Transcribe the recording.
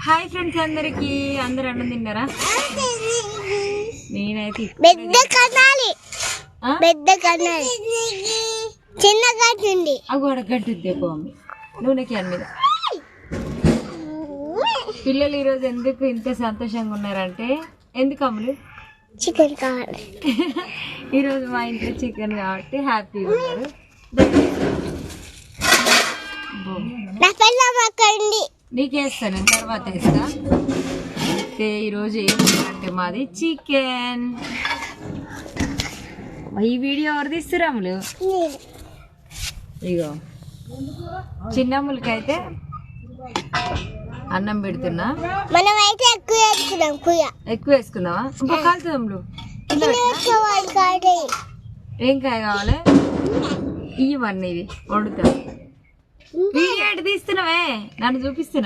Hi friends అందరికి, అందరు అన్నం తిన్నారా? నేనైతే చిన్న కట్టింది అగోడ కట్టుద్దే పోమి నూనె క్యాన్ మీద. పిల్లలు ఈరోజు ఎందుకు ఇంత సంతోషంగా ఉన్నారంటే, ఎందుకు అమ్ములు? చికెన్ కావాలి. ఈరోజు మా ఇంట్లో చికెన్ కాబట్టి హ్యాపీగా ఉన్నారు. నీకేస్తాను, తర్వాత వేస్తా. అయితే ఈరోజు ఏంటంటే మాది చికెన్. ఈ వీడియో ఎవరు తీస్తురాములు? ఇగో చిన్నమ్ములకైతే అన్నం పెడుతున్నా. మనమైతే ఎక్కువ వేసుకుందామా? ఇంకా కాలుతుందమ్ములు. ఏం కాయ కావాలి? ఇవన్నీ ఇది వండుతా. వీడియో తీస్తున్నావే, నన్ను చూపిస్తున్నా.